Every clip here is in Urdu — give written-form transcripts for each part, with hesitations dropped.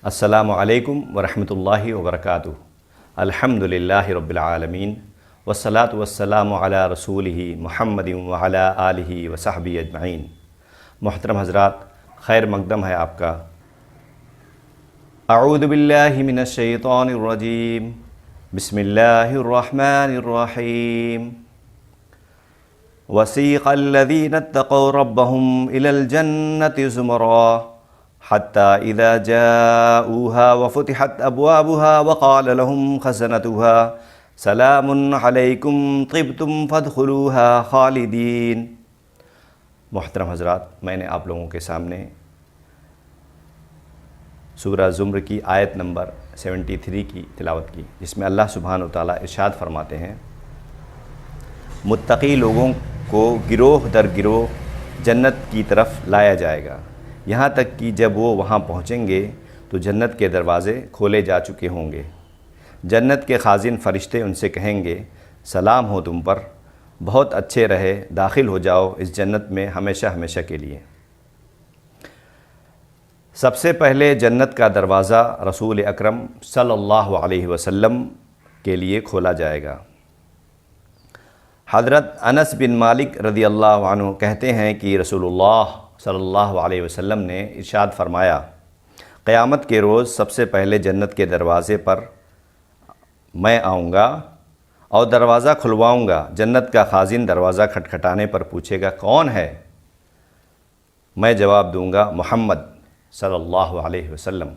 السلام علیکم ورحمۃ اللہ وبرکاتہ۔ الحمدللہ رب العالمین والصلاة والسلام علی رسولہ محمد وعلی آلہ وصحبہ اجمعین۔ محترم حضرات، خیر مقدم ہے آپ کا۔ اعوذ باللہ من الشیطان الرجیم، بسم اللہ الرحمن الرحیم۔ وسیق الذین اتقوا ربهم الی الجنة زمرا حتى إذا جاءوها وفتحت أبوابها وقال لهم خزنتها سلام عليكم طبتم فادخلوها خالدین۔ محترم حضرات، میں نے آپ لوگوں کے سامنے سورہ زمر کی آیت نمبر 73 کی تلاوت کی، جس میں اللہ سبحانہ وتعالیٰ ارشاد فرماتے ہیں، متقی لوگوں کو گروہ در گروہ جنت کی طرف لایا جائے گا، یہاں تک کہ جب وہ وہاں پہنچیں گے تو جنت کے دروازے کھولے جا چکے ہوں گے۔ جنت کے خازن فرشتے ان سے کہیں گے، سلام ہو تم پر، بہت اچھے رہے، داخل ہو جاؤ اس جنت میں ہمیشہ ہمیشہ کے لیے۔ سب سے پہلے جنت کا دروازہ رسول اکرم صلی اللہ علیہ وسلم کے لیے کھولا جائے گا۔ حضرت انس بن مالک رضی اللہ عنہ کہتے ہیں کہ رسول اللہ صلی اللہ علیہ وسلم نے ارشاد فرمایا، قیامت کے روز سب سے پہلے جنت کے دروازے پر میں آؤں گا اور دروازہ کھلواؤں گا۔ جنت کا خازن دروازہ کھٹکھٹانے پر پوچھے گا، کون ہے؟ میں جواب دوں گا، محمد صلی اللہ علیہ وسلم۔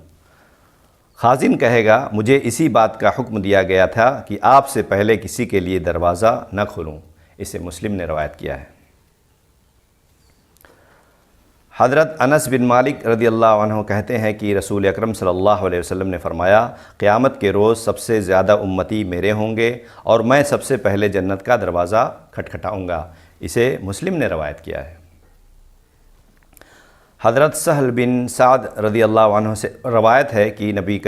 خازن کہے گا، مجھے اسی بات کا حکم دیا گیا تھا کہ آپ سے پہلے کسی کے لیے دروازہ نہ کھولوں۔ اسے مسلم نے روایت کیا ہے۔ حضرت انس بن مالک رضی اللہ عنہ کہتے ہیں کہ رسول اکرم صلی اللہ علیہ وسلم نے فرمایا، قیامت کے روز سب سے زیادہ امتی میرے ہوں گے اور میں سب سے پہلے جنت کا دروازہ کھٹکھٹاؤں گا۔ اسے مسلم نے روایت کیا ہے۔ حضرت سہل بن سعد رضی اللہ عنہ سے روایت ہے کہ نبی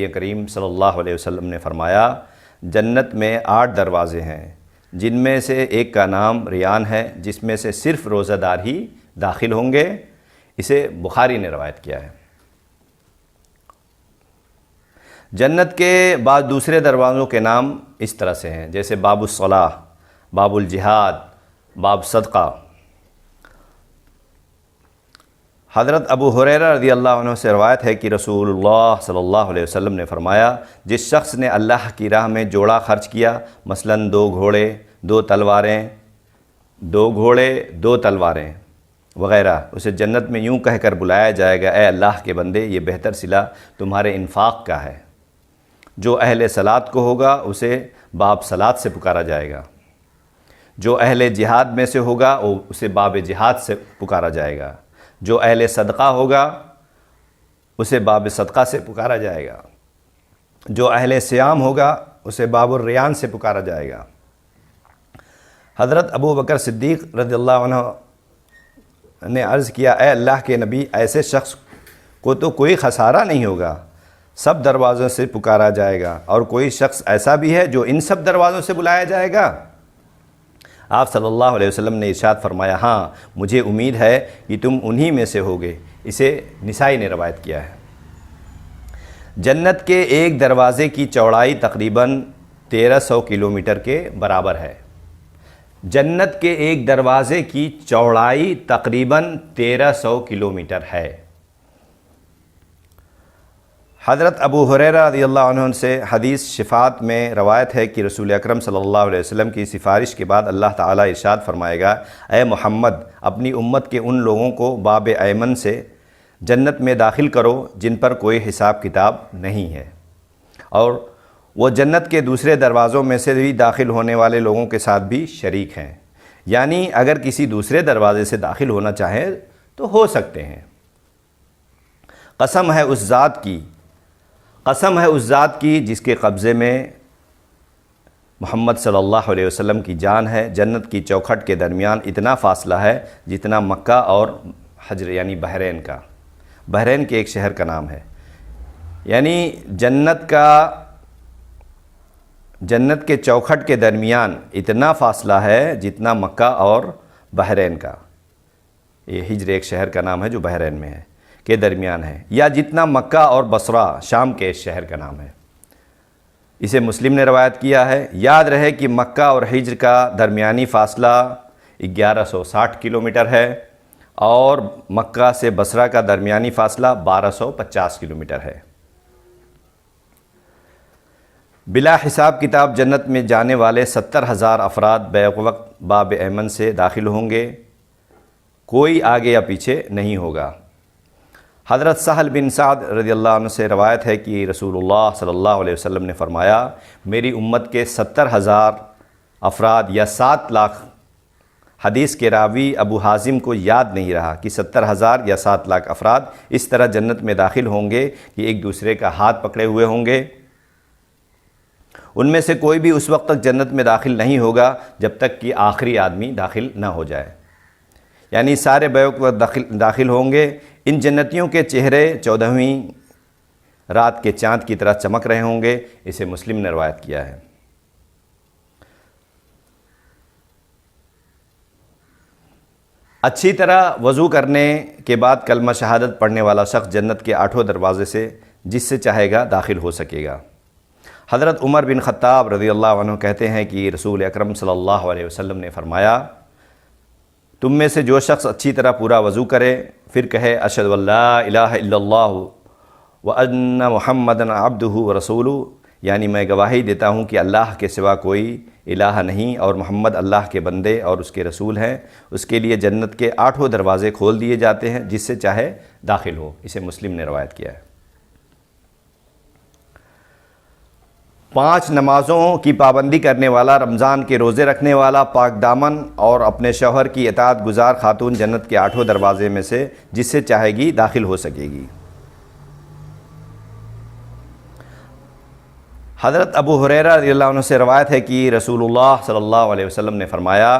کریم صلی اللہ علیہ وسلم نے فرمایا، جنت میں 8 دروازے ہیں، جن میں سے ایک کا نام ریان ہے، جس میں سے صرف روزہ دار ہی داخل ہوں گے۔ اسے بخاری نے روایت کیا ہے۔ جنت کے بعض دوسرے دروازوں کے نام اس طرح سے ہیں، جیسے باب الصلاح، باب الجہاد، باب صدقہ۔ حضرت ابو ہریرہ رضی اللہ عنہ سے روایت ہے کہ رسول اللہ صلی اللہ علیہ وسلم نے فرمایا، جس شخص نے اللہ کی راہ میں جوڑا خرچ کیا، مثلاً 2 گھوڑے، 2 تلواریں وغیرہ، اسے جنت میں یوں کہہ کر بلایا جائے گا، اے اللہ کے بندے، یہ بہتر صلہ تمہارے انفاق کا ہے۔ جو اہل صلاۃ کو ہوگا اسے باب صلاۃ سے پکارا جائے گا، جو اہل جہاد میں سے ہوگا اسے باب جہاد سے پکارا جائے گا، جو اہل صدقہ ہوگا اسے باب صدقہ سے پکارا جائے گا، جو اہل صیام ہوگا اسے باب الریان سے پکارا جائے گا۔ حضرت ابو بکر صدیق رضی اللہ عنہ نے عرض کیا، اے اللہ کے نبی، ایسے شخص کو تو کوئی خسارہ نہیں ہوگا، سب دروازوں سے پکارا جائے گا، اور کوئی شخص ایسا بھی ہے جو ان سب دروازوں سے بلایا جائے گا؟ آپ صلی اللہ علیہ وسلم نے ارشاد فرمایا، ہاں مجھے امید ہے کہ تم انہی میں سے ہوگے۔ اسے نسائی نے روایت کیا ہے۔ جنت کے ایک دروازے کی چوڑائی تقریباً 1300 کلومیٹر کے برابر ہے۔ جنت کے ایک دروازے کی چوڑائی تقریباً 1300 کلومیٹر ہے۔ حضرت ابو ہریرہ رضی اللہ عنہ سے حدیث شفاعت میں روایت ہے کہ رسول اکرم صلی اللہ علیہ وسلم کی سفارش کے بعد اللہ تعالیٰ ارشاد فرمائے گا، اے محمد، اپنی امت کے ان لوگوں کو باب ایمن سے جنت میں داخل کرو جن پر کوئی حساب کتاب نہیں ہے، اور وہ جنت کے دوسرے دروازوں میں سے بھی داخل ہونے والے لوگوں کے ساتھ بھی شریک ہیں، یعنی اگر کسی دوسرے دروازے سے داخل ہونا چاہیں تو ہو سکتے ہیں۔ قسم ہے اس ذات کی جس کے قبضے میں محمد صلی اللہ علیہ وسلم کی جان ہے، جنت کی چوکھٹ کے درمیان اتنا فاصلہ ہے جتنا مکہ اور حجر یعنی بحرین کا، بحرین کے ایک شہر کا نام ہے، یعنی جنت کے چوکھٹ کے درمیان اتنا فاصلہ ہے جتنا مکہ اور بحرین کا۔ یہ حجر ایک شہر کا نام ہے جو بحرین میں ہے۔ کے درمیان ہے، یا جتنا مکہ اور بصرہ شام کے اس شہر کا نام ہے۔ اسے مسلم نے روایت کیا ہے۔ یاد رہے کہ مکہ اور حجر کا درمیانی فاصلہ 1160 کلومیٹر ہے اور مکہ سے بصرہ کا درمیانی فاصلہ 1250 کلومیٹر ہے۔ بلا حساب کتاب جنت میں جانے والے 70,000 افراد بیک وقت باب ایمن سے داخل ہوں گے، کوئی آگے یا پیچھے نہیں ہوگا۔ حضرت سہل بن سعد رضی اللہ عنہ سے روایت ہے کہ رسول اللہ صلی اللہ علیہ وسلم نے فرمایا، میری امت کے 70,000 افراد یا 7 لاکھ، حدیث کے راوی ابو حازم کو یاد نہیں رہا کہ 70,000 یا 7 لاکھ افراد اس طرح جنت میں داخل ہوں گے کہ ایک دوسرے کا ہاتھ پکڑے ہوئے ہوں گے۔ ان میں سے کوئی بھی اس وقت تک جنت میں داخل نہیں ہوگا جب تک کہ آخری آدمی داخل نہ ہو جائے، یعنی سارے بیک وقت داخل ہوں گے۔ ان جنتیوں کے چہرے 14ویں رات کے چاند کی طرح چمک رہے ہوں گے۔ اسے مسلم نے روایت کیا ہے۔ اچھی طرح وضو کرنے کے بعد کلمہ شہادت پڑھنے والا شخص جنت کے 8 دروازے سے جس سے چاہے گا داخل ہو سکے گا۔ حضرت عمر بن خطاب رضی اللہ عنہ کہتے ہیں کہ رسول اکرم صلی اللہ علیہ وسلم نے فرمایا، تم میں سے جو شخص اچھی طرح پورا وضو کرے پھر کہے اشہد ان لا الہ الا اللہ وان محمدًا عبدہ ورسولہ، یعنی میں گواہی دیتا ہوں کہ اللہ کے سوا کوئی الہ نہیں اور محمد اللہ کے بندے اور اس کے رسول ہیں، اس کے لیے جنت کے 8 دروازے کھول دیے جاتے ہیں جس سے چاہے داخل ہو۔ اسے مسلم نے روایت کیا ہے۔ 5 نمازوں کی پابندی کرنے والا، رمضان کے روزے رکھنے والا، پاک دامن اور اپنے شوہر کی اطاعت گزار خاتون جنت کے 8 دروازے میں سے جس سے چاہے گی داخل ہو سکے گی۔ حضرت ابو ہریرہ رضی اللہ عنہ سے روایت ہے کہ رسول اللہ صلی اللہ علیہ وسلم نے فرمایا،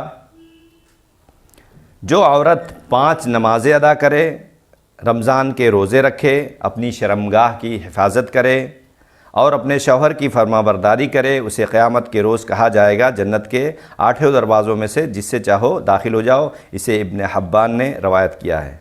جو عورت 5 نمازیں ادا کرے، رمضان کے روزے رکھے، اپنی شرمگاہ کی حفاظت کرے اور اپنے شوہر کی فرمانبرداری کرے، اسے قیامت کے روز کہا جائے گا جنت کے 8 دروازوں میں سے جس سے چاہو داخل ہو جاؤ۔ اسے ابن حبان نے روایت کیا ہے۔